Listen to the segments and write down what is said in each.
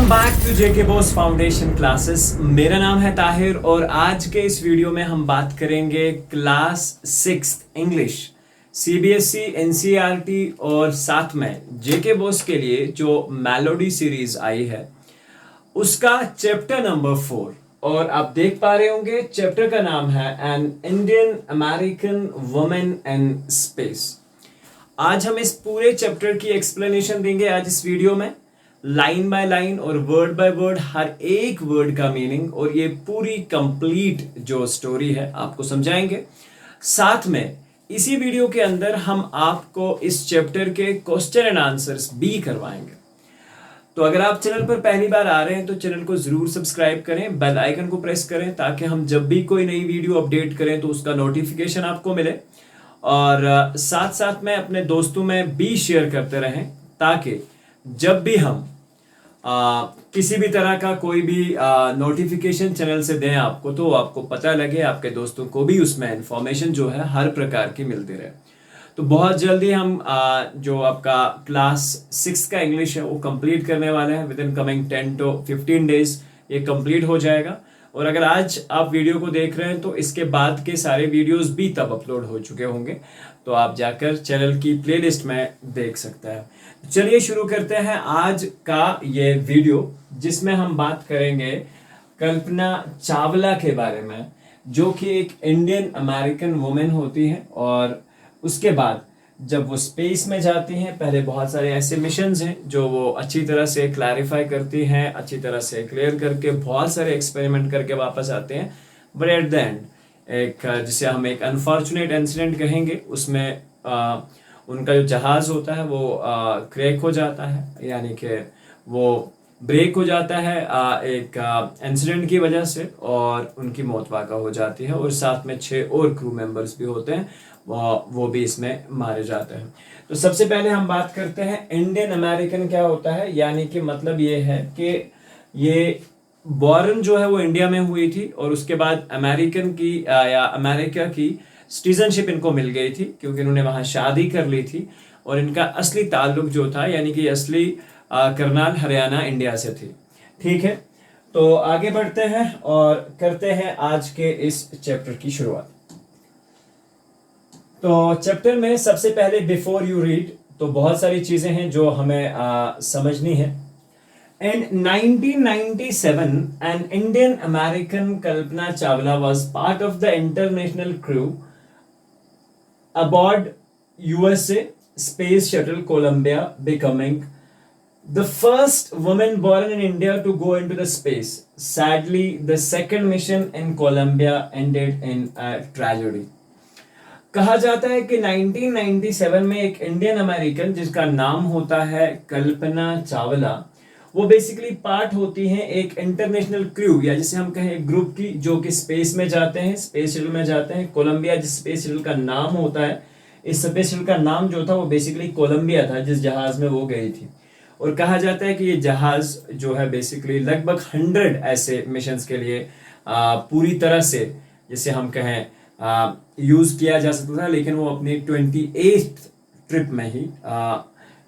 Welcome back to JK boss foundation classes. मेरा नाम है ताहिर और आज के इस वीडियो में हम बात करेंगे क्लास 6 इंग्लिश सीबीएसई एनसीईआरटी और साथ में जेके बॉस के लिए जो मेलोडी सीरीज आई है उसका चैप्टर नंबर 4। और आप देख पा रहे होंगे चैप्टर का नाम है N Indian American women in space. आज हम इस पूरे चैप्टर की एक्सप्लेनेशन देंगे आज इस वीडियो में, लाइन बाय लाइन और वर्ड बाय वर्ड, हर एक वर्ड का मीनिंग और ये पूरी कंप्लीट जो स्टोरी है आपको समझाएंगे। साथ में इसी वीडियो के अंदर हम आपको इस चैप्टर के क्वेश्चन एंड आंसर्स भी करवाएंगे। तो अगर आप चैनल पर पहली बार आ रहे हैं तो चैनल को जरूर सब्सक्राइब करें, बेल आइकन को प्रेस करें ताकि हम जब भी कोई नई वीडियो अपडेट करें तो उसका नोटिफिकेशन आपको मिले। और साथ साथ में अपने दोस्तों में भी शेयर करते रहें ताकि जब भी हम किसी भी तरह का कोई भी नोटिफिकेशन चैनल से दें आपको तो आपको पता लगे, आपके दोस्तों को भी उसमें इंफॉर्मेशन जो है हर प्रकार की मिलती रहे। तो बहुत जल्दी हम जो आपका क्लास 6 का इंग्लिश है वो कंप्लीट करने वाले हैं। With in coming 10 to 15 days ये कंप्लीट हो जाएगा। और अगर आज आप वीडियो को देख रहे हैं तो इसके बाद के सारे वीडियोस भी तब अपलोड हो चुके होंगे, तो आप जाकर चैनल की प्लेलिस्ट में देख सकते हैं। चलिए शुरू करते हैं आज का ये वीडियो जिसमें हम बात करेंगे कल्पना चावला के बारे में, जो कि एक इंडियन अमेरिकन वुमेन होती है। और उसके बाद जब वो स्पेस में जाती हैं, पहले बहुत सारे ऐसे मिशंस हैं जो वो अच्छी तरह से क्लैरिफाई करती हैं, अच्छी तरह से क्लियर करके बहुत सारे एक्सपेरिमेंट करके वापस आते हैं। बट एट द एंड एक जिसे हम एक अनफॉर्चुनेट इंसिडेंट कहेंगे, उसमें उनका जो जहाज होता है वो क्रैक हो जाता है, यानी कि वो ब्रेक हो जाता है एक इंसिडेंट की वजह से और उनकी मौत वाक़ा हो जाती है। और साथ में 6 और क्रू मेंबर्स भी होते हैं, वो भी इसमें मारे जाते हैं। तो सबसे पहले हम बात करते हैं इंडियन अमेरिकन क्या होता है। यानी कि मतलब ये है कि ये बॉर्न जो है वो इंडिया में हुई थी और उसके बाद अमेरिकन की या अमेरिका की सिटीजनशिप इनको मिल गई थी क्योंकि इन्होंने वहाँ शादी कर ली थी। और इनका असली ताल्लुक जो था, यानी कि असली करनाल हरियाणा इंडिया से थी। ठीक है, तो आगे बढ़ते हैं और करते हैं आज के इस चैप्टर की शुरुआत। तो चैप्टर में सबसे पहले बिफोर यू रीड तो बहुत सारी चीजें हैं जो हमें समझनी है। In 1997, an Indian American Kalpana Chawla was part of the international crew aboard USA Space Shuttle Columbia, becoming the first woman born in India to go into the space. Sadly, the second mission in Columbia ended in a tragedy. कहा जाता है कि 1997 में एक Indian American जिसका नाम होता है कल्पना चावला, वो बेसिकली पार्ट होती हैं एक इंटरनेशनल क्रू या जिसे हम कहें एक ग्रुप की, जो कि स्पेस में जाते हैं, स्पेस शटल में जाते हैं। कोलंबिया जिस स्पेस शटल का नाम होता है, इस स्पेस शटल का नाम जो था वो बेसिकली कोलंबिया था जिस जहाज में वो गई थी। और कहा जाता है कि ये जहाज जो है बेसिकली लगभग 100 ऐसे मिशंस के लिए पूरी तरह से जिसे हम कहें यूज किया जा सकता था, लेकिन वो अपनी 28th ट्रिप में ही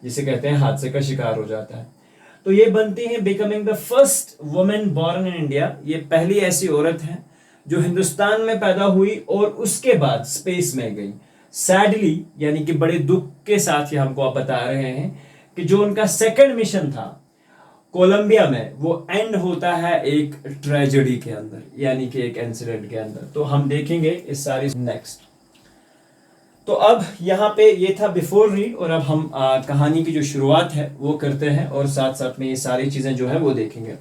जिसे कहते हैं हादसे का शिकार हो जाता है। तो ये बनती है becoming the first women born in India. ये पहली ऐसी औरत है जो हिंदुस्तान में पैदा हुई और उसके बाद स्पेस में गई। सैडली, यानी कि बड़े दुख के साथ ये हमको आप बता रहे हैं कि जो उनका सेकंड मिशन था कोलंबिया में, वो एंड होता है एक ट्रेजेडी के अंदर, यानी कि एक इंसिडेंट के अंदर। तो हम देखेंगे इस सारी नेक्स्ट। तो अब यहाँ पे ये था बिफोर रीड और अब हम कहानी की जो शुरुआत है वो करते हैं और साथ साथ में ये सारी चीजें जो है वो देखेंगे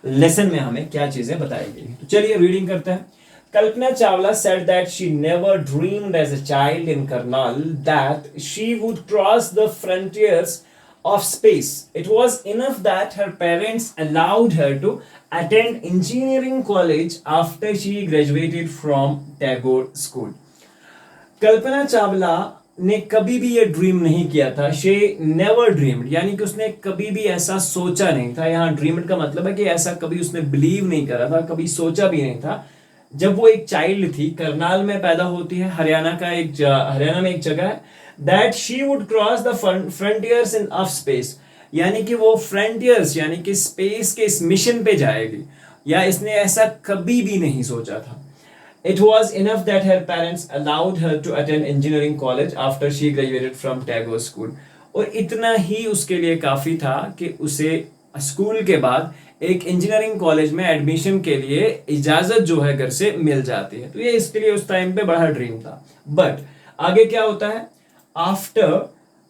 लेसन में हमें क्या चीजें बताई गई। तो चलिए रीडिंग करते हैं। Kalpana Chawla said that she never dreamed as a child in Karnal that she would cross the frontiers of space. It was enough that her parents allowed her to attend engineering college after she graduated from Tagore School. कल्पना चावला ने कभी भी ये dream नहीं किया था। She never dreamed, यानी कि उसने कभी भी ऐसा सोचा नहीं था। यहाँ ड्रीम्ड का मतलब है कि ऐसा कभी उसने बिलीव नहीं करा था, कभी सोचा भी नहीं था। जब वो एक चाइल्ड थी, करनाल में पैदा होती है, हरियाणा में एक जगह है, that she would cross the frontiers in of space, यानी कि वो फ्रंटियर्स यानी कि स्पेस के इस मिशन पे जाएगी, या इसने ऐसा कभी भी नहीं सोचा था। It was enough that her parents allowed her to attend engineering college after she graduated from Tagore School. और इतना ही उसके लिए काफी था कि उसे स्कूल के बाद एक इंजीनियरिंग कॉलेज में एडमिशन के लिए इजाजत जो है घर से मिल जाती है। तो ये इसके लिए उस टाइम पे बड़ा ड्रीम था। बट आगे क्या होता है, after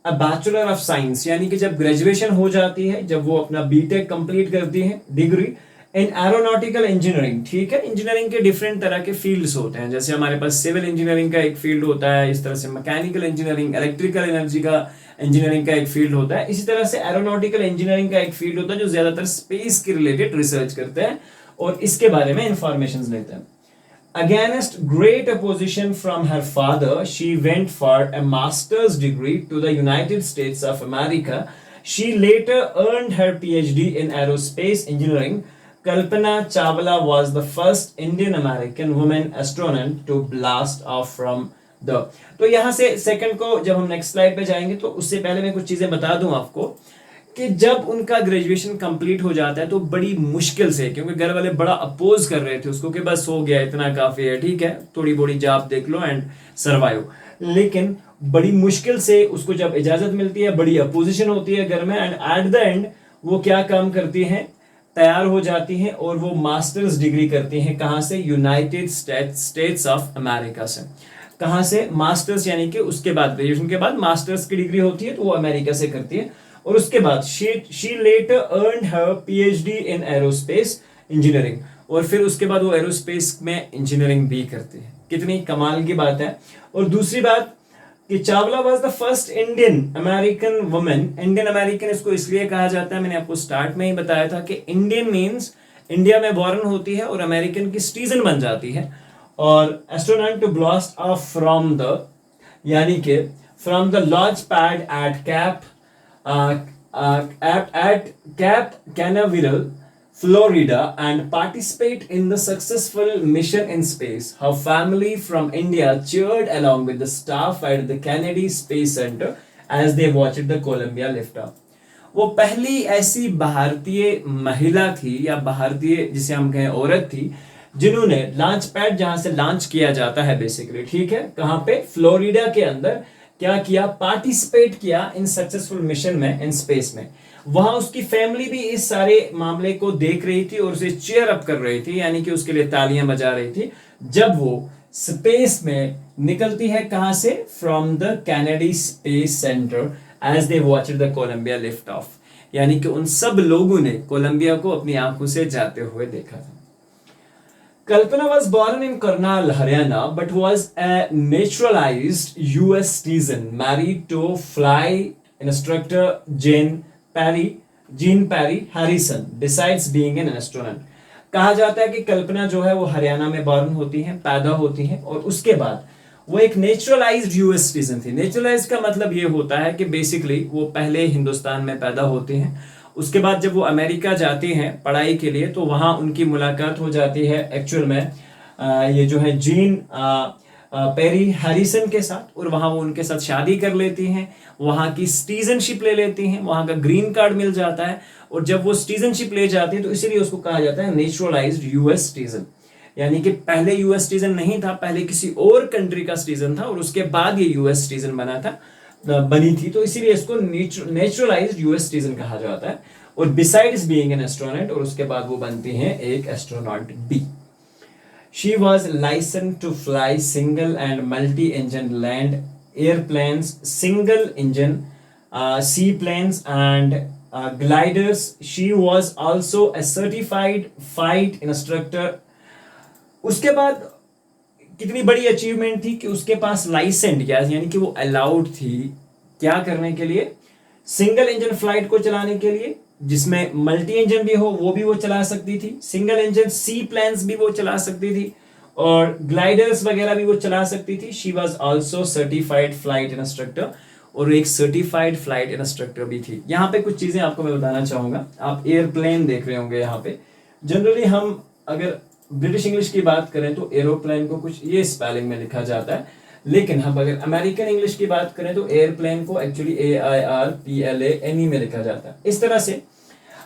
a bachelor of science, यानी कि जब ग्रेजुएशन हो जाती है, जब वो अपना बीटेक कंप्लीट करती है डिग्री इन एरोनॉटिकल इंजीनियरिंग, ठीक है। इंजीनियरिंग के डिफरेंट तरह के फील्ड्स होते हैं, जैसे हमारे पास सिविल इंजीनियरिंग का एक फील्ड होता है, इस तरह से मैकेनिकल इंजीनियरिंग, इलेक्ट्रिकल एनर्जी का इंजीनियरिंग का एक फील्ड होता है, इसी तरह से एरोनॉटिकल इंजीनियरिंग का एक फील्ड होता है जो ज्यादातर स्पेस के रिलेटेड रिसर्च करते हैं और इसके बारे में इंफॉर्मेशन देते हैं। Against great opposition from her father, she went for a master's degree to the United States of America. She later earned her PhD in aerospace engineering. Kalpana Chawla was the first Indian American woman astronaut to blast off from the. तो यहाँ से second को जब हम next slide पे जाएंगे तो उससे पहले मैं कुछ चीजें बता दूं आपको कि जब उनका ग्रेजुएशन कंप्लीट हो जाता है तो बड़ी मुश्किल से, क्योंकि घर वाले बड़ा अपोज कर रहे थे उसको कि बस हो गया, इतना काफी है, ठीक है, थोड़ी बड़ी जॉब देख लो एंड सर्वाइव, लेकिन बड़ी मुश्किल से उसको जब इजाजत मिलती है, बड़ी अपोजिशन होती है घर में, एंड एट द एंड वो क्या काम करती हैं, तैयार हो जाती हैं और वो मास्टर्स डिग्री करती हैं। कहां से? यूनाइटेड स्टेट्स ऑफ अमेरिका से। कहां से? मास्टर्स, यानी कि उसके बाद ग्रेजुएशन के बाद मास्टर्स की डिग्री होती है तो वो अमेरिका से करती है। और उसके बाद she later earned her PhD in aerospace engineering, और फिर उसके बाद वो एरोस्पेस में इंजीनियरिंग भी करती है। कितनी कमाल की बात है। और दूसरी बात कि Chawla was the first Indian American woman. Indian American इसको इसलिए कहा जाता है, मैंने आपको स्टार्ट में ही बताया था कि इंडियन मीन्स इंडिया में बॉर्न होती है और अमेरिकन की सिटीजन बन जाती है। और astronaut to blast off from the, यानी कि from the launch pad at Cape Canaveral, Florida, and participate in the successful mission in space. Her family from India cheered along with the staff at the Kennedy Space Center as they watched the Columbia liftoff. वो पहली ऐसी भारतीय महिला थी या भारतीय जिसे हम कहें औरत थी जिन्होंने लॉन्च पैड, जहां से लॉन्च किया जाता है बेसिकली, ठीक है, कहां पे? फ्लोरिडा के अंदर, क्या किया? पार्टिसिपेट किया इन सक्सेसफुल मिशन में, इन स्पेस में। वहां उसकी फैमिली भी इस सारे मामले को देख रही थी और उसे चीयर अप कर रही थी, यानी कि उसके लिए तालियां बजा रही थी जब वो स्पेस में निकलती है। कहां से? From the Kennedy space centre as they watched the Columbia lift off, यानी कि उन सब लोगों ने कोलंबिया को अपनी आंखों से जाते हुए देखा था। Kalpana was born in Karnal, Haryana, but was a naturalized US citizen, married to flight instructor Jean Perry Harrison, besides being an astronaut. कहा जाता है कि कल्पना जो है वो हरियाणा में बॉर्न होती हैं, पैदा होती हैं, और उसके बाद वो एक नेचुरलाइज्ड यूएस सिटीजन थी। नेचुरलाइज्ड का मतलब ये होता है कि बेसिकली वो पहले हिंदुस्तान में पैदा होती हैं, उसके बाद जब वो अमेरिका जाती हैं पढ़ाई के लिए तो वहाँ उनकी मुलाकात हो जाती है एक्चुअल में ये जो है जीन पेरी हैरिसन के साथ, और वहाँ वो उनके साथ शादी कर लेती हैं, वहाँ की सिटीजनशिप ले लेती हैं, वहाँ का ग्रीन कार्ड मिल जाता है। और जब वो सिटीजनशिप ले जाती है तो इसीलिए उसको कहा जाता है नेचुरलाइज्ड यूएस सिटीजन, यानी कि पहले यूएस सिटीजन नहीं था, पहले किसी और कंट्री का सिटीजन था और उसके बाद ये यूएस सिटीजन बनी थी, तो इसीलिए इसको नेचुरलाइज्ड यूएस सिटीजन कहा जाता है। और बिसाइड्स बीइंग एन एस्ट्रोनॉट, और उसके बाद वो बनती हैं एक एस्ट्रोनॉट भी। She was licensed to fly single and multi engine land airplanes, single engine seaplanes and gliders. She was also a certified flight instructor. उसके बाद कितनी बड़ी अचीवमेंट थी कि उसके पास लाइसेंस, यानी कि वो अलाउड थी क्या करने के लिए? सिंगल इंजन फ्लाइट को चलाने के लिए, जिसमें मल्टी इंजन भी हो वो भी वो चला सकती थी, सिंगल इंजन सी प्लेन्स भी वो चला सकती थी, और ग्लाइडर्स वगैरह भी वो चला सकती थी। She was also certified flight instructor, और एक सर्टिफाइड फ्लाइट इंस्ट्रक्टर भी थी। यहाँ पे कुछ चीजें आपको मैं बताना चाहूंगा। आप एयरप्लेन देख रहे होंगे यहाँ पे। जनरली हम अगर ब्रिटिश इंग्लिश की बात करें तो एरोप्लेन को कुछ ये स्पेलिंग में लिखा जाता है, लेकिन हम अगर अमेरिकन इंग्लिश की बात करें तो एयरप्लेन को एक्चुअली AIRPLANE में लिखा जाता है। इस तरह से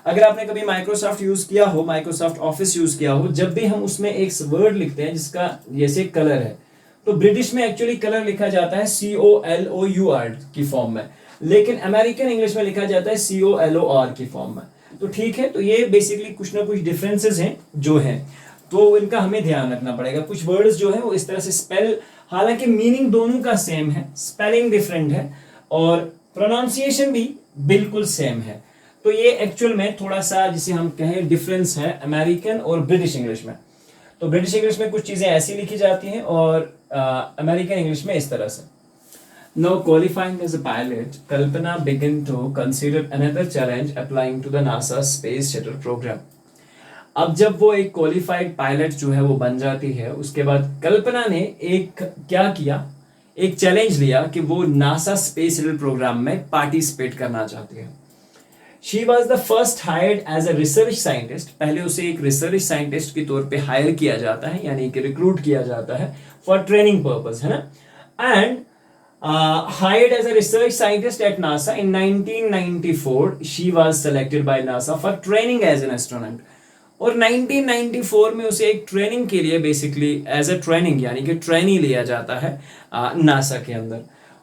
अगर आपने कभी माइक्रोसॉफ्ट यूज किया हो, माइक्रोसॉफ्ट ऑफिस यूज किया हो, जब भी हम उसमें एक वर्ड लिखते हैं जिसका जैसे कलर है, तो ब्रिटिश में एक्चुअली कलर लिखा जाता है COLOUR की फॉर्म में, लेकिन अमेरिकन इंग्लिश में लिखा जाता है COLOR की फॉर्म में। तो ठीक है, तो ये बेसिकली कुछ ना कुछ डिफरेंसेस हैं जो हैं, तो इनका हमें ध्यान रखना पड़ेगा। कुछ वर्ड्स जो है वो इस तरह से स्पेल, हालांकि मीनिंग दोनों का सेम है, स्पेलिंग डिफरेंट है और प्रोनाउंसिएशन भी बिल्कुल सेम है। तो ये एक्चुअल में थोड़ा सा जिसे हम कहें डिफरेंस है अमेरिकन और ब्रिटिश इंग्लिश में। तो ब्रिटिश इंग्लिश में कुछ चीजें ऐसी लिखी जाती हैं और अमेरिकन इंग्लिश में इस तरह से। Now qualifying as a pilot, Kalpana began to consider another challenge applying to the NASA Space Shuttle program. अब जब वो एक क्वालिफाइड पायलट जो है वो बन जाती है, उसके बाद कल्पना ने एक क्या किया, एक चैलेंज लिया कि वो नासा स्पेस शटल प्रोग्राम में पार्टिसिपेट करना चाहती है। She was the first hired as a research scientist. पहले उसे एक रिसर्च साइंटिस्ट के तौर पे हायर किया जाता है, यानी कि रिक्रूट किया जाता है फॉर ट्रेनिंग पर्पस, है ना। And hired as a research scientist at NASA in 1994, she was selected by NASA for training as an astronaut. और 1994 में उसे एक ट्रेनिंग के लिए बेसिकली एज अ ट्रेनिंग यानी कि ट्रेनी लिया जाता है नासा के अंदर।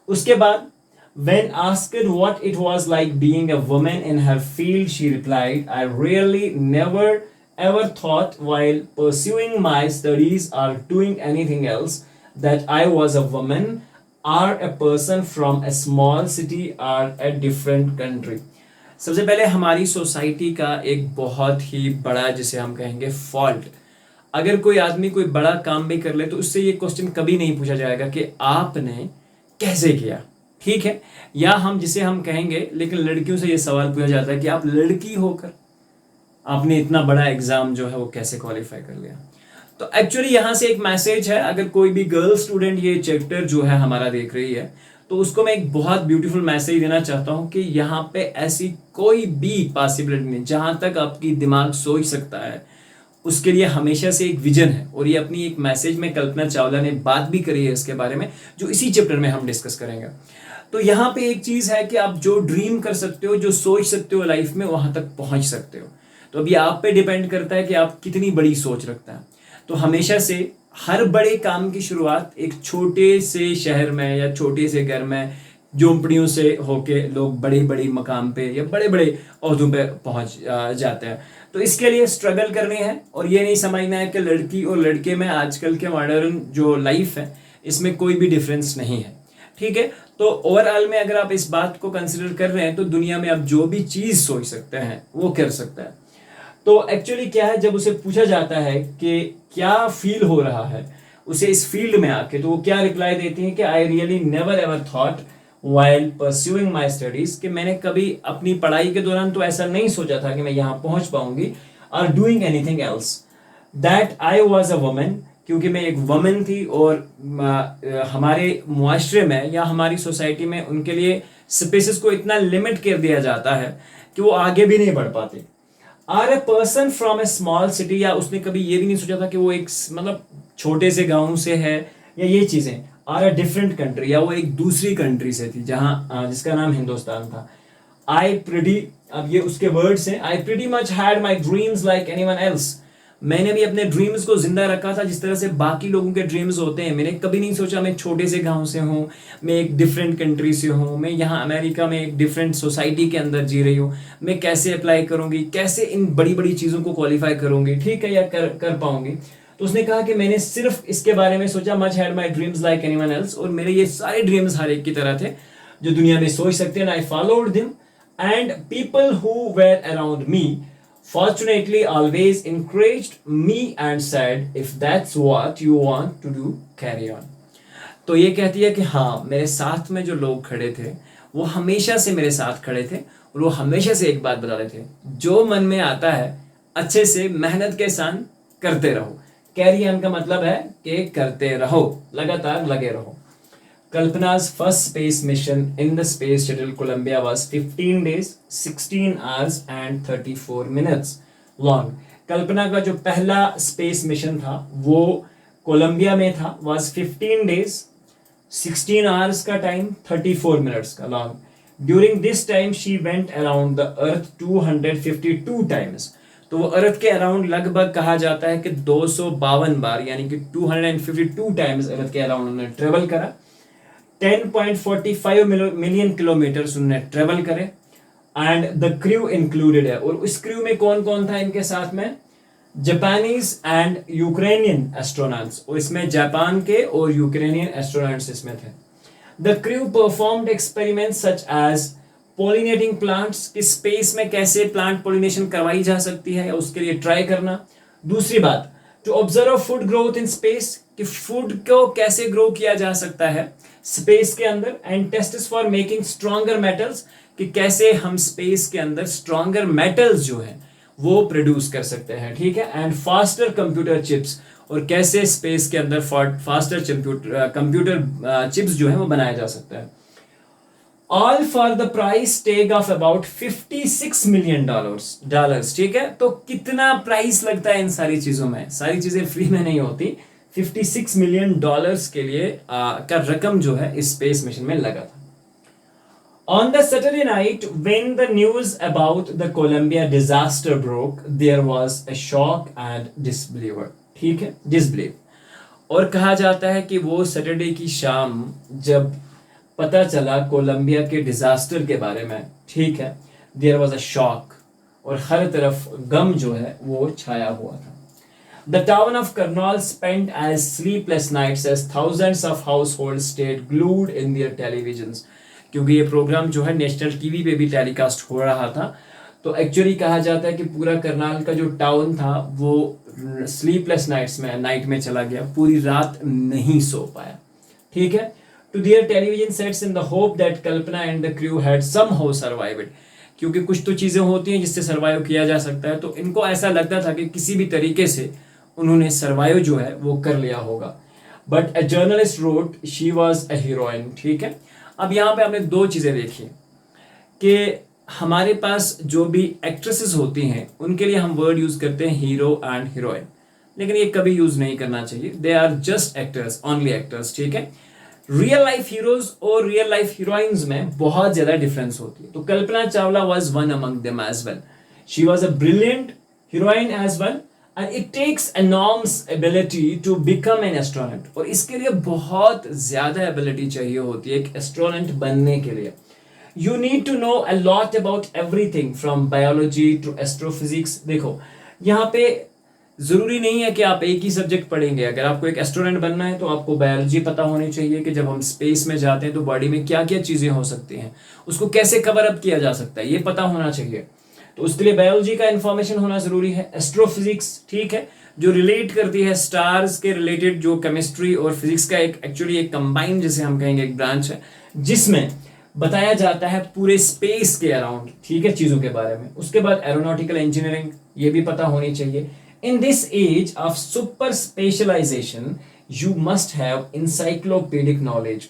उसके बाद when asked what it was like being a woman in her field, she replied, I really never ever thought while pursuing my studies or doing anything else that I was a woman or a person from a small city or a different country. सबसे पहले हमारी society का एक बहुत ही बड़ा जिसे हम कहेंगे फॉल्ट, अगर कोई आदमी कोई बड़ा काम भी कर ले तो उससे ये क्वेश्चन कभी नहीं पूछा जाएगा कि आपने कैसे किया, ठीक है। या हम जिसे हम कहेंगे, लेकिन लड़कियों से ये सवाल पूछा जाता है कि आप लड़की होकर आपने इतना बड़ा एग्जाम जो है वो कैसे क्वालिफाई कर लिया। तो एक्चुअली यहाँ से एक मैसेज है, अगर कोई भी गर्ल स्टूडेंट ये चैप्टर जो है हमारा देख रही है तो उसको मैं एक बहुत ब्यूटीफुल मैसेज देना चाहता हूँ कि यहाँ पे ऐसी कोई भी पॉसिबिलिटी नहीं, जहाँ तक आपकी दिमाग सोच सकता है उसके लिए हमेशा से एक विजन है। और ये अपनी एक मैसेज में कल्पना चावला ने बात भी करी है इसके बारे में, जो इसी चैप्टर में हम डिस्कस करेंगे। तो यहाँ पे एक चीज है कि आप जो ड्रीम कर सकते हो, जो सोच सकते हो लाइफ में, वहां तक पहुंच सकते हो। तो अभी आप पे डिपेंड करता है कि आप कितनी बड़ी सोच रखते हैं। तो हमेशा से हर बड़े काम की शुरुआत एक छोटे से शहर में या छोटे से घर में झोंपड़ियों से होके लोग बड़े बड़े मकाम पे या बड़े बड़े ओहदों पे पहुंच जाते हैं। तो इसके लिए स्ट्रगल करनी है और ये नहीं समझना है कि लड़की और लड़के में आजकल के मॉडर्न जो लाइफ है इसमें कोई भी डिफरेंस नहीं है, ठीक है। तो ओवरऑल में अगर आप इस बात को कंसिडर कर रहे हैं तो दुनिया में आप जो भी चीज सोच सकते हैं वो कर सकते हैं। तो एक्चुअली क्या है, जब उसे पूछा जाता है कि क्या फील हो रहा है उसे इस फील्ड में आके, तो वो क्या रिप्लाई देती है कि I really never ever thought while pursuing my studies, कि मैंने कभी अपनी पढ़ाई के दौरान तो ऐसा नहीं सोचा था कि मैं यहाँ पहुंच पाऊंगी, और doing anything else that I was a woman, क्योंकि मैं एक वुमन थी और हमारे मुआशरे में या हमारी सोसाइटी में उनके लिए स्पेसेस को इतना लिमिट कर दिया जाता है कि वो आगे भी नहीं बढ़ पाते। Are a person from a small city, या उसने कभी ये भी नहीं सोचा था कि वो एक मतलब छोटे से गांव से है या ये चीजें। आर ए डिफरेंट कंट्री, या वो एक दूसरी कंट्री से थी जहां जिसका नाम हिंदुस्तान था। आई प्रिटी, अब ये उसके वर्ड्स हैं, आई pretty much had my dreams like anyone else, मैंने भी अपने ड्रीम्स को जिंदा रखा था जिस तरह से बाकी लोगों के ड्रीम्स होते हैं। मैंने कभी नहीं सोचा मैं छोटे से गांव से हूँ, मैं एक डिफरेंट कंट्री से हूँ, मैं यहाँ अमेरिका में एक डिफरेंट सोसाइटी के अंदर जी रही हूँ, मैं कैसे अप्लाई करूंगी, कैसे इन बड़ी बड़ी चीज़ों को क्वालिफाई करूंगी, ठीक है, या कर पाऊंगी। तो उसने कहा कि मैंने सिर्फ इसके बारे में सोचा, much had my dreams like anyone else, और मेरे ये सारे ड्रीम्स हर एक की तरह थे जो दुनिया में सोच सकते हैं। I followed them and people who were around me fortunately always encouraged me and said if that's what you want to do carry on। तो ये कहती है कि हाँ, मेरे साथ में जो लोग खड़े थे वो हमेशा से मेरे साथ खड़े थे और वो हमेशा से एक बात बताते थे, जो मन में आता है अच्छे से मेहनत के साथ करते रहो। कैरी ऑन का मतलब है कि करते रहो, लगातार लगे रहो। Kalpana's first space mission in the space shuttle Columbia was 15 days, 16 hours and 34 minutes long। कल्पना का जो पहला स्पेस मिशन था वो कोलंबिया में था, was 15 days, 16 आवर्स का टाइम, 34 मिनट्स का long. During this time she went around the earth 252 times. तो वो अर्थ के अराउंड लगभग कहा जाता है कि 252 बार, यानी कि 252 टाइम्स अर्थ के अराउंड उन्होंने ट्रेवल करा। 10.45 मिलियन किलोमीटर्स उन्होंने ट्रेवल करे। एंड द क्रू इंक्लूडेड है, और उस क्रू में कौन कौन था इनके साथ में? जापानीज एंड यूक्रेनियन एस्ट्रोनॉट्स, और इसमें जापान के और यूक्रेनियन एस्ट्रोनॉट्स इसमें थे। The crew performed experiments such as pollinating plants, कि स्पेस में कैसे प्लांट पॉलिनेशन करवाई जा सकती है, उसके लिए ट्राई करना। दूसरी बात, to observe food growth in space, कि फूड को कैसे ग्रो किया जा सकता है स्पेस के अंदर। And tests for making stronger metals, कि कैसे हम स्पेस के अंदर स्ट्रॉन्गर मेटल्स जो है वो प्रोड्यूस कर सकते हैं, ठीक है। एंड फास्टर कंप्यूटर चिप्स, और कैसे स्पेस के अंदर फास्टर कंप्यूटर चिप्स जो है वो बनाया जा सकता है। All for the price tag of about $56 million, ठीक है। तो कितना प्राइस लगता है इन सारी चीजों में? सारी चीजें फ्री में नहीं होती। $56 मिलियन के लिए का रकम जो है इस स्पेस मिशन में लगा था। On the Saturday night, when the news about the Columbia disaster broke, there was a shock and disbelief, ठीक है, disbelief। और कहा जाता है कि वो सैटरडे की शाम जब पता चला कोलंबिया के डिजास्टर के बारे में, ठीक है, देयर वाज अ शॉक, और हर तरफ गम जो है वो छाया हुआ था। The town of Karnal spent as sleepless nights as thousands of households stayed glued in their televisions, क्योंकि ये प्रोग्राम जो है नेशनल टीवी पे भी टेलीकास्ट हो रहा था। तो एक्चुअली कहा जाता है कि पूरा करनाल का जो टाउन था वो स्लीपलेस नाइट में चला गया, पूरी रात नहीं सो पाया, ठीक है। To their television sets in the hope that Kalpana and the crew had somehow survived, क्योंकि कुछ तो चीजें होती हैं जिससे सर्वाइव किया जा सकता है, तो इनको ऐसा लगता था कि किसी भी तरीके से उन्होंने सर्वाइव जो है वो कर लिया होगा। But a journalist wrote she was a heroine, ठीक है। अब यहाँ पे हमने दो चीजें देखी कि हमारे पास जो भी एक्ट्रेसेस होती हैं उनके लिए हम वर्ड यूज करते हैं हीरो एंड हीरोइन, लेकिन ये कभी यूज नहीं करना चाहिए। They are just actors, only actors, ठीक है। रियल लाइफ हीरोज और रियल लाइफ हीरोइंस में बहुत ज्यादा डिफरेंस होती है। तो Kalpana Chawla was one among them as well. She was a brilliant heroine as well, and it takes enormous ability to become an astronaut, और इसके लिए बहुत ज्यादा एबिलिटी चाहिए होती है एक एस्ट्रोनॉट बनने के लिए। You need to know a lot about everything from biology to astrophysics. देखो यहाँ पे जरूरी नहीं है कि आप एक ही सब्जेक्ट पढ़ेंगे। अगर आपको एक एस्ट्रोनॉट बनना है तो आपको बायोलॉजी पता होनी चाहिए कि जब हम स्पेस में जाते हैं तो बॉडी में क्या क्या चीजें हो सकती हैं, उसको कैसे कवर अप किया जा सकता है, ये पता होना चाहिए। तो उसके लिए बायोलॉजी का इंफॉर्मेशन होना जरूरी है। एस्ट्रोफिजिक्स, ठीक है, जो रिलेट करती है स्टार्स के रिलेटेड, जो केमिस्ट्री और फिजिक्स का एक एक्चुअली एक कंबाइंड जिसे हम कहेंगे एक ब्रांच है, जिसमें बताया जाता है पूरे स्पेस के अराउंड, ठीक है, चीजों के बारे में। उसके बाद एरोनॉटिकल इंजीनियरिंग, ये भी पता होनी चाहिए। In this age of super specialization, you must have encyclopedic knowledge।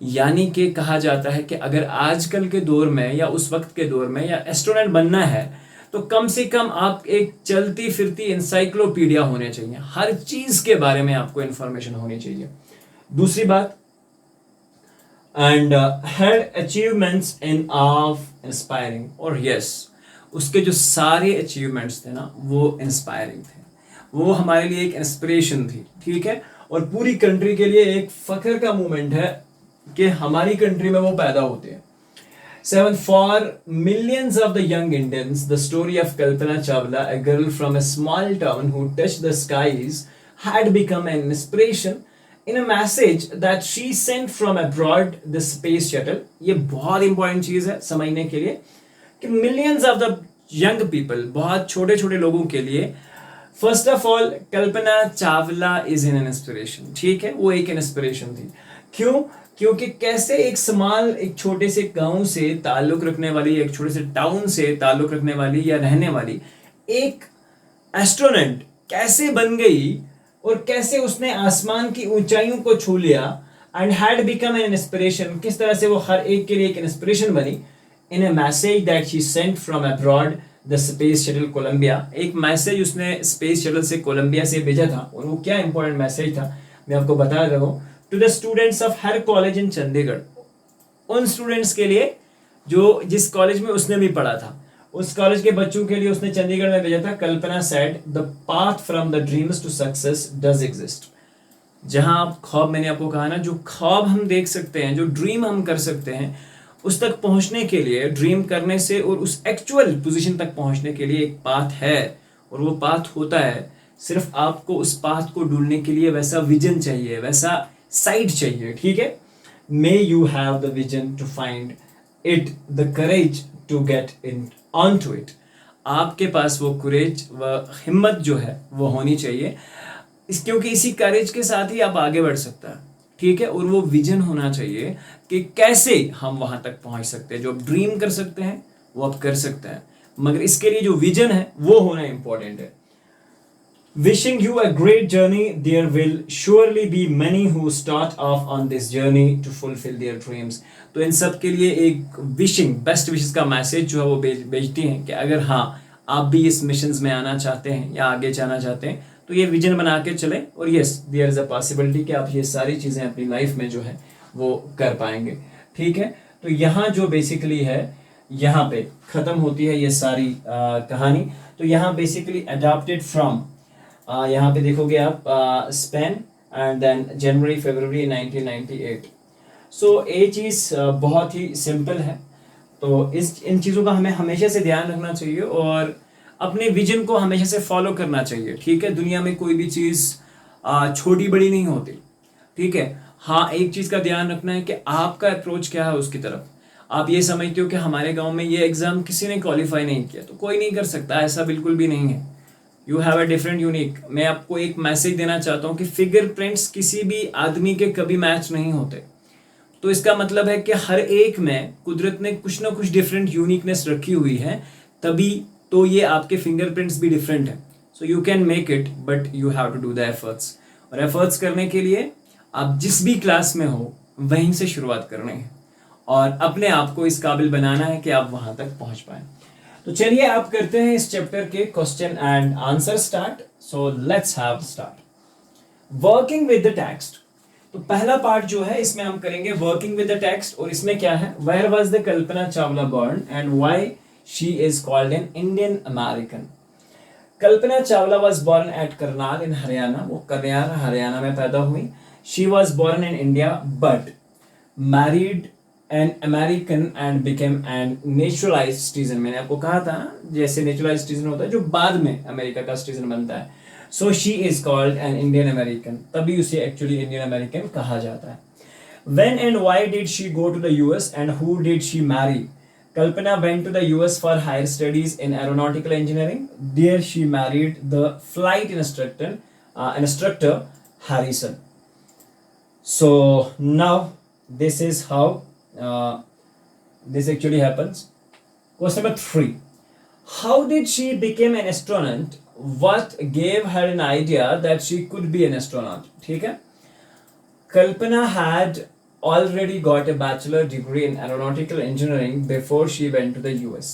यानी कि कहा जाता है कि अगर आजकल के दौर में या उस वक्त के दौर में या एस्ट्रोनॉट बनना है तो कम से कम आप एक चलती फिरती इंसाइक्लोपीडिया होने चाहिए, हर चीज के बारे में आपको इंफॉर्मेशन होनी चाहिए। दूसरी बात, and had achievements in of inspiring, और यस, उसके जो सारे अचीवमेंट्स थे ना वो इंस्पायरिंग थे, वो हमारे लिए एक इंस्पिरेशन थी, ठीक है। और पूरी कंट्री के लिए एक फख्र का मोमेंट है कि हमारी कंट्री में वो पैदा होते हैं। 7 For millions of the young Indians, the story of Kalpana Chawla, a girl from a small town who touched the skies, had become an inspiration in a message that she sent from abroad, the space shuttle। ये बहुत important चीज है समझने के लिए कि millions of the young people, बहुत छोटे छोटे लोगों के लिए, first of all Kalpana Chawla is an inspiration, ठीक है, वो एक इंस्पिरेशन थी। क्यों? क्योंकि कैसे एक छोटे से गांव से ताल्लुक रखने वाली, एक छोटे से टाउन से ताल्लुक रखने वाली या रहने वाली एक एस्ट्रोनॉट कैसे बन गई और कैसे उसने आसमान की ऊंचाइयों को छू लिया, and had become an inspiration, किस तरह से वो हर एक के लिए एक इंस्पिरेशन बनी। In a message that she sent from abroad the space shuttle Columbia, एक मैसेज उसने स्पेस शटल से कोलंबिया से भेजा था, और वो क्या इंपॉर्टेंट मैसेज था मैं आपको बता रहा हूँ। To the students of her college in Chandigarh, उन स्टूडेंट्स के लिए जो जिस कॉलेज में उसने भी पढ़ा था, उस कॉलेज के बच्चों के लिए उसने चंडीगढ़ में भेजा था। Kalpana said the path from the dreams to success does exist. जहां आप ख्वाब, मैंने आपको कहा ना, जो ख्वाब हम देख सकते हैं, जो ड्रीम हम कर सकते हैं, उस तक पहुंचने के लिए, ड्रीम करने से और उस एक्चुअल पोजीशन तक पहुंचने के लिए एक पाथ है, और वो पाथ होता है, सिर्फ आपको उस पाथ को ढूंढने के लिए वैसा विजन चाहिए, वैसा साइड चाहिए, ठीक है। May you have the vision to find it, the courage to get in on to it. आपके पास वो करेज, व हिम्मत जो है वो होनी चाहिए, क्योंकि इसी करेज के साथ ही आप आगे बढ़ सकता है, ठीक है। और वो विजन होना चाहिए कि कैसे हम वहां तक पहुंच सकते हैं। जो आप ड्रीम कर सकते हैं वो आप कर सकते हैं, मगर इसके लिए जो विजन है वो होना इंपॉर्टेंट है। Wishing you a great journey, there will surely be many who start off on this journey to fulfil their dreams. तो इन सब के लिए एक विशिंग, बेस्ट विशेस का मैसेज जो है वो भेजती हैं कि अगर हाँ आप भी इस मिशन में आना चाहते हैं या आगे जाना चाहते हैं, तो ये विजन बना के चलें, और yes there is a possibility कि आप ये सारी चीज़ें अपनी लाइफ में जो है वो कर पाएंगे, ठीक है। तो यहाँ जो बेसिकली है, यहाँ पे ख़त्म होती है ये सारी कहानी। तो यहाँ बेसिकली अडॉप्टेड फ्रॉम, यहाँ पे देखोगे आप स्पेन एंड देन जनवरी फरवरी 1998। सो ये चीज़ बहुत ही सिंपल है। तो इन चीज़ों का हमें हमेशा से ध्यान रखना चाहिए और अपने विजन को हमेशा से फॉलो करना चाहिए, ठीक है। दुनिया में कोई भी चीज़ छोटी बड़ी नहीं होती, ठीक है। हाँ, एक चीज़ का ध्यान रखना है कि आपका अप्रोच क्या है उसकी तरफ। आप ये समझते हो कि हमारे गांव में ये एग्ज़ाम किसी ने क्वालिफाई नहीं किया तो कोई नहीं कर सकता, ऐसा बिल्कुल भी नहीं है। You have a different unique. मैं आपको एक मैसेज देना चाहता हूँ कि फिंगरप्रिंट्स किसी भी आदमी के कभी मैच नहीं होते। तो इसका मतलब है कि हर एक में कुदरत ने कुछ ना कुछ डिफरेंट यूनिकनेस रखी हुई है, तभी तो ये आपके फिंगरप्रिंट्स भी डिफरेंट हैं। So you can make it, but you have to do the efforts. और एफर्ट्स करने के लिए आप जिस भी क्लास में हो वहीं से शुरुआत करनी है और अपने आप को इस काबिल बनाना है कि आप वहां तक पहुंच पाए। तो चलिए आप करते हैं इस चैप्टर के question and answer start. So let's have start. Working with the text. तो पहला पार्ट जो है इसमें हम करेंगे वर्किंग विद द टेक्स्ट। और इसमें क्या है, where was the Kalpana Chawla born and why she is called an Indian American. Kalpana Chawla was born at Karnal in Haryana. वो करनाल हरियाणा में पैदा हुई। She was born in India but married an American and became an naturalized citizen. मैंने आपको कहा था ना, जैसे नेचुरलाइज्ड सिटीजन होता है जो बाद में अमेरिका का सिटीजन बनता है। So she is called an Indian American, तभी उसे एक्चुअली इंडियन अमेरिकन कहा जाता है। When and why did she go to the US and who did she marry? Kalpana went to the US for higher studies in aeronautical engineering. There she married the flight instructor Harrison. So now this is how this actually happens. Question number 3. How did she become an astronaut? What gave her an idea that she could be an astronaut? ठीक है। Kalpana had already got a bachelor degree in aeronautical engineering before she went to the US.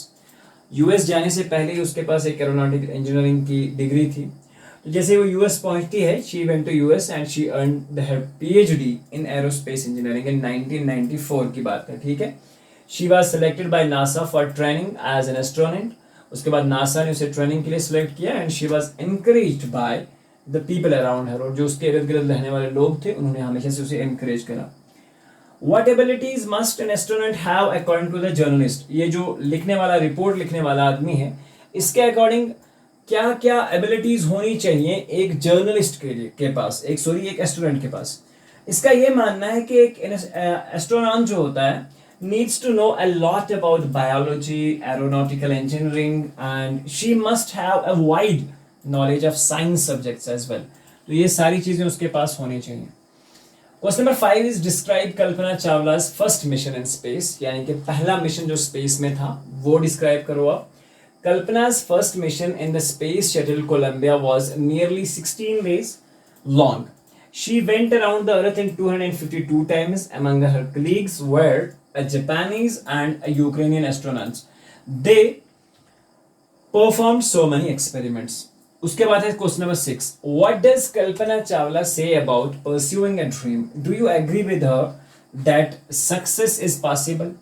US जाने से पहले ही उसके पास एक aeronautical engineering की degree थी। तो जैसे वो US पहुंचती है, she went to US and she earned her PhD in aerospace engineering in 1994 की बात है, ठीक है। She was selected by NASA for training as an astronaut. उसके बाद NASA ने उसे ट्रेनिंग के लिए सिलेक्ट किया and she was encouraged by the people around her. और जो उसके इर्द गिर्द रहने वाले लोग थे उन्होंने हमेशा से उसे encourage करा। What abilities must an astronaut have according to the journalist? ये जो लिखने वाला, रिपोर्ट लिखने वाला आदमी है, इसके अकॉर्डिंग क्या क्या एबिलिटीज होनी चाहिए एक जर्नलिस्ट के पास, एक एस्ट्रोनॉट के पास। इसका ये मानना है कि एक एस्ट्रोनॉट जो होता है needs to know a lot about biology, aeronautical engineering, and she must have a wide knowledge of science subjects as well. तो ये सारी चीजें उसके पास होनी चाहिए। Question number 5 is describe Kalpana Chawla's first mission in space, यानी कि पहला मिशन जो स्पेस में था वो डिस्क्राइब करो आप। Kalpana's first mission in the space shuttle Columbia was nearly 16 days long. She went around the earth in 252 times. Among her colleagues were a Japanese and a Ukrainian astronauts. They performed so many experiments. उसके बाद है question number 6, what does Kalpana Chawla say about pursuing a dream, do you agree with her that success is possible.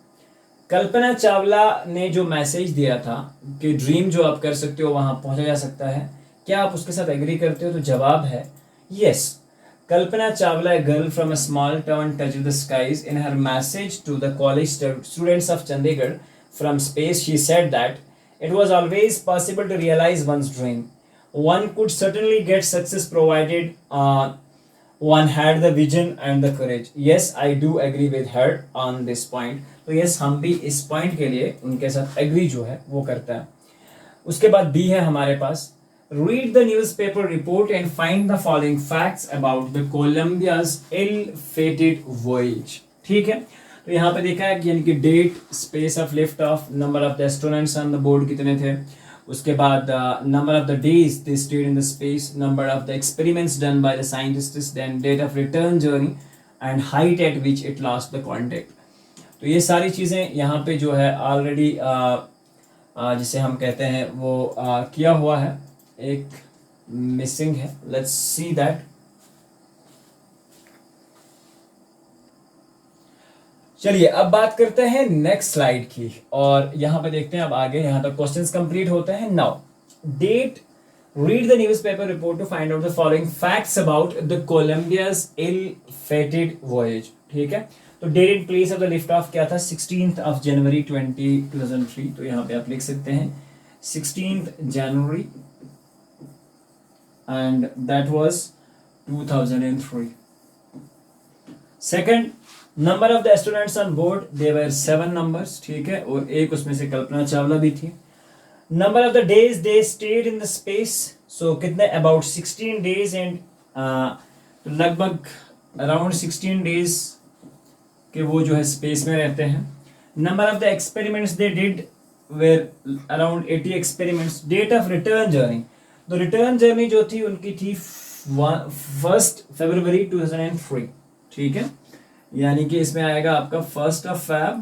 Kalpana Chawla ने जो message दिया था कि dream जो आप कर सकते हो वहां पहुंचा जा सकता है, क्या आप उसके साथ एग्री करते हो? तो जवाब है yes. Kalpana Chawla, a girl from a small town, touched the skies. In her message to the college students of Chandigarh from space, she said that it was always possible to realize one's dream. One could certainly get success provided one had the vision and the courage. Yes, I do agree with her on this point. तो yes, हम भी इस point के लिए उनके साथ agree जो है वो करता है। उसके बाद बी है हमारे पास, read the newspaper report and find the following facts about the Columbia's ill-fated voyage। ठीक है, तो यहाँ पे देखा है कि यानी कि date, space of lift off, number of the astronauts on the board कितने थे, उसके बाद number of the days they stayed in the space, number of the experiments done by the scientists, then date of return journey and height at which it lost the contact. तो ये सारी चीज़ें यहाँ पे जो है ऑलरेडी जिसे हम कहते हैं वो किया हुआ है, एक मिसिंग है, लेट्स सी दैट। चलिए अब बात करते हैं नेक्स्ट स्लाइड की, और यहां पे देखते हैं अब आगे, यहां तक क्वेश्चंस कंप्लीट होते हैं। Now date, read the newspaper report to find out the following facts about the Columbia's ill-fated voyage. ठीक है, तो date and place of the lift off क्या था, 16 जनवरी 2003। तो यहाँ पे आप लिख सकते हैं 16 जनवरी and that was 2003. Second, number of the astronauts on board, there were 7 numbers। ठीक है, और एक उसमें से कल्पना चावला भी थी। Number of the days they stayed in the space, so कितने, about 16 days and लगभग around 16 days के वो जो है स्पेस में रहते हैं। Number of the experiments they did were around 80 experiments. Date of return journey, तो रिटर्न जर्नी जो थी उनकी थी 1 फरवरी 2003। ठीक है, यानी कि इसमें आएगा आपका 1 Feb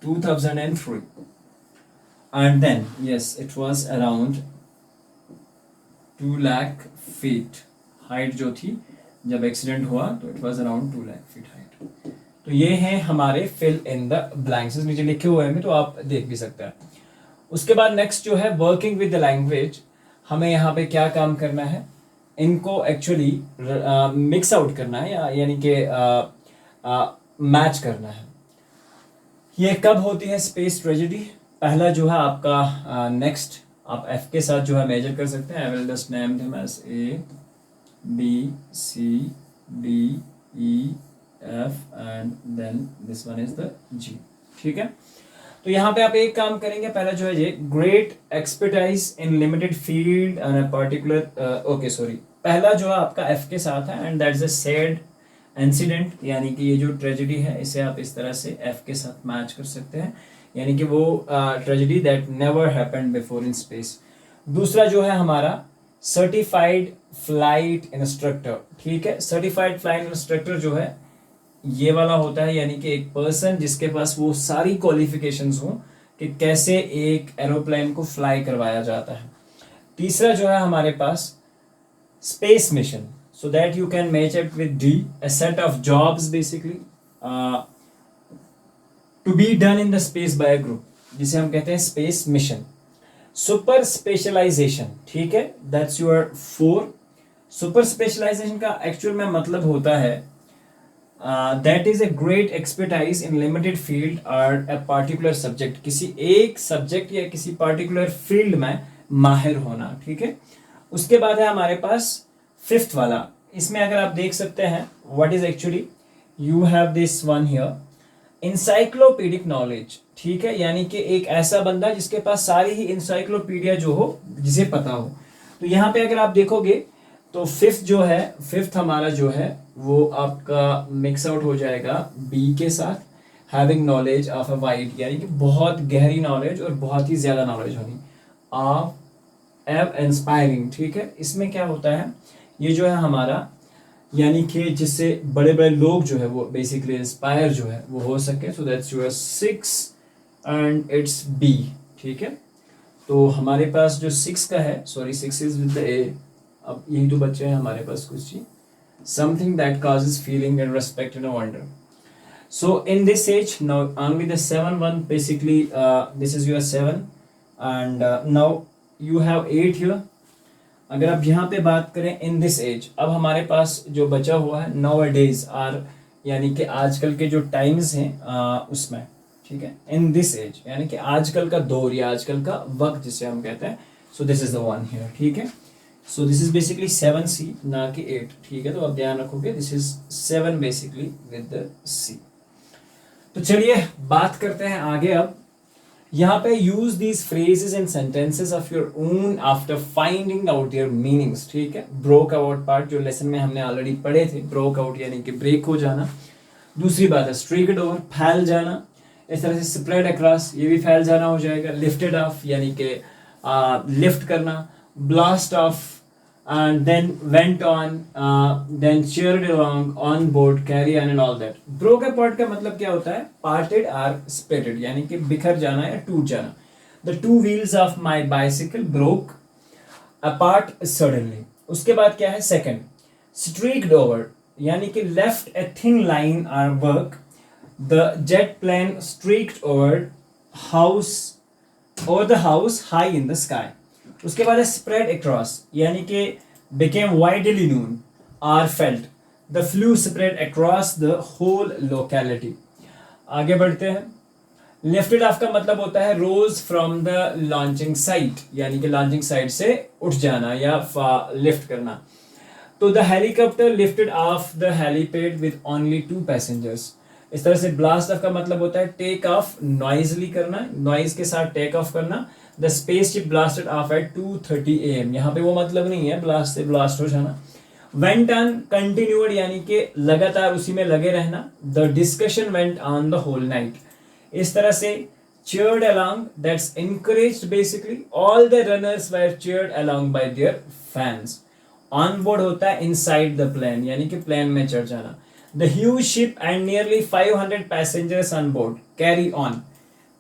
2003 and then yes it was around 2 lakh feet height जो थी जब एक्सीडेंट हुआ, तो it was around 2 lakh feet height. तो ये हैं हमारे फिल इन द ब्लैंक्स, नीचे लिखे हुए हैं तो आप देख भी सकते हैं। उसके बाद नेक्स्ट जो है वर्किंग विद द लैंग्वेज, हमें यहाँ पे क्या काम करना है, इनको एक्चुअली मिक्स आउट करना है, यानी कि मैच करना है। ये कब होती है स्पेस ट्रेजेडी? पहला जो है आपका नेक्स्ट आप एफ के साथ जो है मेजर कर सकते हैं। I will just name them as A B C D E F and then this one is the G. ठीक है, तो यहाँ पे आप एक काम करेंगे, पहला जो है ये great expertise in limited field and a particular okay sorry, पहला जो है आपका एफ के साथ है and that is a sad incident, यानी कि ये जो ट्रेजेडी है इसे आप इस तरह से एफ के साथ मैच कर सकते हैं, यानी कि वो tragedy that never happened before in space. दूसरा जो है हमारा सर्टिफाइड फ्लाइट इंस्ट्रक्टर। ठीक है, सर्टिफाइड फ्लाइट इंस्ट्रक्टर जो है ये वाला होता है, यानी कि एक पर्सन जिसके पास वो सारी क्वालिफिकेशंस हो कि कैसे एक एरोप्लेन को फ्लाई करवाया जाता है। तीसरा जो है हमारे पास space mission, so that you can match it with D, a set of jobs basically to be done in the space by a group, जिसे हम कहते हैं स्पेस मिशन। सुपर स्पेशलाइजेशन, ठीक है, दैट्स योर 4। सुपर स्पेशलाइजेशन का actual में मतलब होता है that is a great expertise in limited field और अ पार्टिकुलर सब्जेक्ट, किसी एक सब्जेक्ट या किसी पार्टिकुलर फील्ड में माहिर होना। ठीक है, उसके बाद है हमारे पास 5th वाला, इसमें अगर आप देख सकते हैं what is actually, you have this one here, encyclopedic knowledge. ठीक है, यानी कि एक ऐसा बंदा जिसके पास सारी ही इंसाइक्लोपीडिया जो हो, जिसे पता हो। तो यहाँ पे अगर आप देखोगे तो 5th जो है, 5th हमारा जो है वो आपका मिक्स आउट हो जाएगा बी के साथ, having knowledge of a wide, यानी कि बहुत गहरी नॉलेज और बहुत ही ज्यादा नॉलेज होनी, ऑफ एव इंस्पायरिंग। ठीक है, इसमें क्या होता है, ये जो है हमारा यानी कि जिससे बड़े बड़े लोग जो है वो बेसिकली इंस्पायर जो है वो हो सके। So that's your 6 and it's B. ठीक है, तो हमारे पास जो 6 का है, sorry 6 is with the A, अब यही तो बच्चे हैं हमारे पास कुछ चीज, something that causes feeling and respect and a wonder. So in this age, now only the 7 one basically, this is your 7 and now you have 8 here. अगर आप यहाँ पे बात करें इन दिस एज, अब हमारे पास जो बचा हुआ है नाउ डेज आर, यानी कि आजकल के जो टाइम्स हैं उसमें, ठीक है, इन दिस एज यानी कि आजकल का दौर या आजकल का वक्त जिसे हम कहते हैं. So this is the one here, ठीक है. So this is basically 7C ना कि 8, ठीक है. तो आप ध्यान रखोगे this is 7 basically with the C. तो चलिए बात करते हैं आगे. अब यहाँ पे use these phrases and sentences of your own after finding out there meanings, ठीक है. ब्रोक आउट पार्ट जो लेसन में हमने ऑलरेडी पढ़े थे, ब्रोक आउट यानी कि ब्रेक हो जाना. दूसरी बात है स्ट्रीक्ड ओवर, फैल जाना. इस तरह से स्प्रेड अक्रॉस, ये भी फैल जाना हो जाएगा. लिफ्टेड ऑफ यानी कि लिफ्ट करना. Blast of and then went on, then cheered along, on board, carry on and all that. Broke apart का मतलब क्या होता है? Parted or splattered यानी कि बिखर जाना या टूट जाना. The two wheels of my bicycle broke apart suddenly. उसके बाद क्या है? Second, streaked over यानी कि left a thin line or work. The jet plane streaked over the house high in the sky. उसके बाद है स्प्रेड अक्रॉस यानी कि became widely known or felt. The flu spread across the whole locality. आगे बढ़ते हैं. Lifted off का मतलब होता है rose from the launching site यानी कि launching site से उठ जाना या लिफ्ट करना. तो the helicopter lifted off the helipad with only 2 passengers. इस तरह से ब्लास्ट ऑफ का मतलब होता है टेक ऑफ नॉइजली करना, नॉइज के साथ टेक ऑफ करना. The spaceship blasted off at 2:30 AM. यहाँ पे वो मतलब नहीं है ब्लास्ट से ब्लास्ट हो जाना. वेंट ऑन कंटिन्यूड यानी कि लगातार उसी में लगे रहना. The discussion went on the whole night. इस तरह से cheered along, that's encouraged basically. All the runners were cheered along by their fans. On board होता है inside the plane यानी कि प्लेन में चढ़ जाना. The huge ship and nearly 500 passengers on board. Carry on.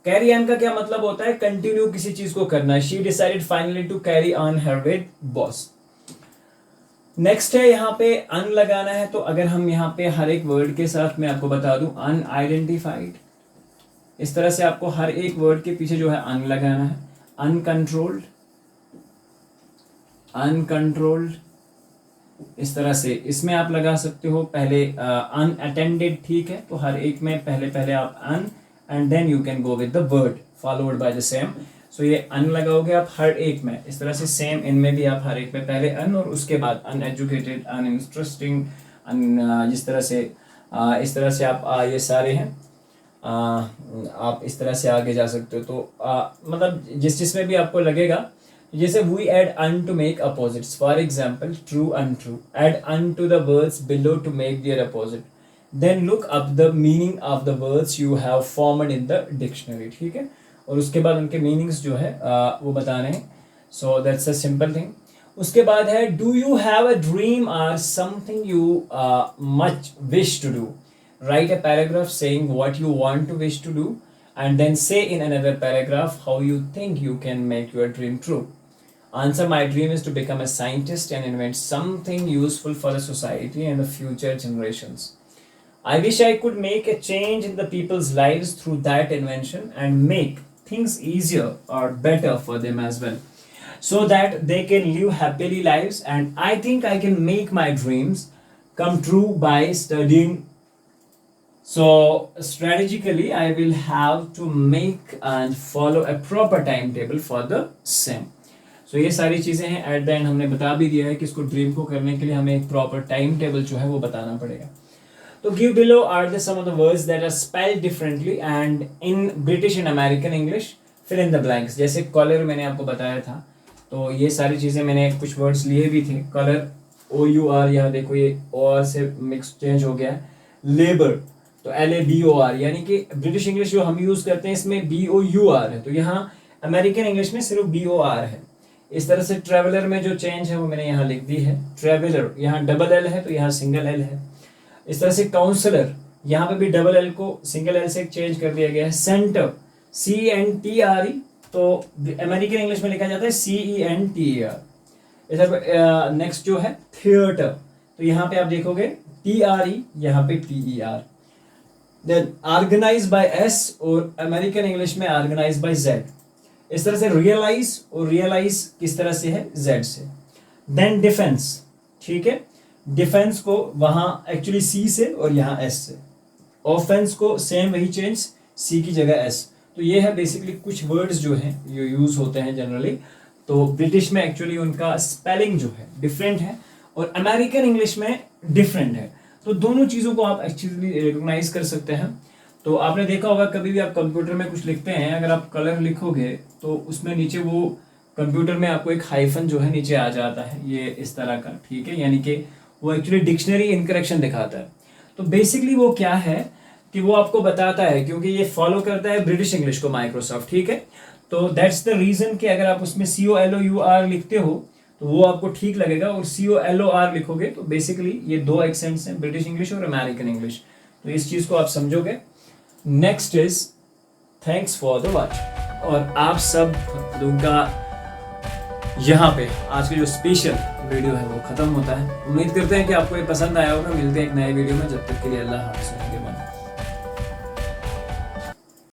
Carry on का क्या मतलब होता है? Continue किसी चीज को करना. She decided finally to carry on her with boss. Next है यहाँ पे un लगाना है. तो अगर हम यहाँ पे हर एक वर्ड के साथ मैं आपको बता दूं unidentified, इस तरह से आपको हर एक वर्ड के पीछे जो है un लगाना है. Uncontrolled, uncontrolled, इस तरह से इसमें आप लगा सकते हो पहले unattended, ठीक है. तो हर एक में पहले आप un and then you can go with the word followed by the same. So ये un लगाओगे आप हर एक में. इस तरह से same इनमें भी आप हर एक में पहले un और उसके बाद uneducated, uninteresting, जिस तरह से इस तरह से आप ये सारे हैं आप इस तरह से आगे जा सकते हो. तो मतलब जिसमें भी आपको लगेगा, जैसे we add un to make opposites. For example, true, untrue. Add un to the words below to make their opposite. Then look up the meaning of the words you have formed in the dictionary. ठीक है. और उसके बाद उनके meanings जो है वो बताने हैं. So that's a simple thing. उसके बाद है do you have a dream or something you much wish to do. Write a paragraph saying what you want to wish to do and then say in another paragraph how you think you can make your dream true. Answer, my dream is to become a scientist and invent something useful for the society and the future generations. I wish I could make a change in the people's lives through that invention and make things easier or better for them as well, so that they can live happily lives. And I think I can make my dreams come true by studying. So strategically I will have to make and follow a proper timetable for the same. So ये सारी चीज़ें हैं. At the end हमने बता भी दिया है कि इसको ड्रीम को करने के लिए हमें एक प्रॉपर टाइम टेबल जो है वो बताना पड़ेगा. तो give below are the some of the words that are spelled differently and in British and American English. Fill in the blanks. जैसे कलर मैंने आपको बताया था, तो ये सारी चीज़ें मैंने कुछ वर्ड्स लिए भी थे. कलर OUR, यहाँ देखो ये OR से मिक्स चेंज हो गया है. लेबर तो LABOR यानी कि ब्रिटिश इंग्लिश जो हम यूज़ करते हैं इसमें BOUR है, तो यहाँ अमेरिकन इंग्लिश में सिर्फ BOR है. इस तरह से ट्रेवलर में जो चेंज है वो मैंने यहाँ लिख दी है. ट्रेवलर यहाँ डबल L है तो यहाँ सिंगल L है. इस तरह से काउंसलर यहाँ पे भी डबल L को सिंगल L से चेंज कर दिया गया है. सेंटर CENTRE तो अमेरिकन इंग्लिश में लिखा जाता है CENTER। इधर नेक्स्ट जो है थिएटर, तो यहाँ पे आप देखोगे TRE, यहाँ पे TER। Then organise by S और अमेरिकन इंग्लिश में ऑर्गेनाइज बाय Z। इस तरह से रियलाइज, और रियलाइज किस तरह से है, Z से। देन डिफेंस, ठीक है, डिफेंस को वहां एक्चुअली C से और यहाँ S से। ऑफेंस को सेम वही चेंज, C की जगह S। तो ये है बेसिकली कुछ वर्ड्स जो हैं ये यूज होते हैं जनरली। तो ब्रिटिश में एक्चुअली उनका स्पेलिंग जो है डिफरेंट है और अमेरिकन इंग्लिश में डिफरेंट है। तो दोनों चीज़ों को आप एक्चुअली रिकॉग्नाइज कर सकते हैं। तो आपने देखा होगा कभी भी आप कंप्यूटर में कुछ लिखते हैं, अगर आप कलर लिखोगे तो उसमें नीचे वो कंप्यूटर में आपको एक हाइफन जो है नीचे आ जाता है, ये इस तरह का, ठीक है, यानी कि वो एक्चुअली डिक्शनरी इनकरेक्शन दिखाता है। तो बेसिकली वो क्या है कि वो आपको बताता है, क्योंकि ये फॉलो करता है ब्रिटिश इंग्लिश को माइक्रोसॉफ्ट, ठीक है। तो दैट्स द रीजन कि अगर आप उसमें COLOUR लिखते हो तो वो आपको ठीक लगेगा, और COLOR लिखोगे तो बेसिकली ये दो एक्सेंट्स हैं, ब्रिटिश इंग्लिश और अमेरिकन इंग्लिश। तो इस चीज को आप समझोगे। Next is thanks for the watch. और आप सब लोगों का यहाँ पे आज की जो स्पेशल वीडियो है वो खत्म होता है। उम्मीद करते हैं कि आपको ये पसंद आया होगा। मिलते हैं एक नए वीडियो में, जब तक के लिए अल्लाह हाफ़िज़।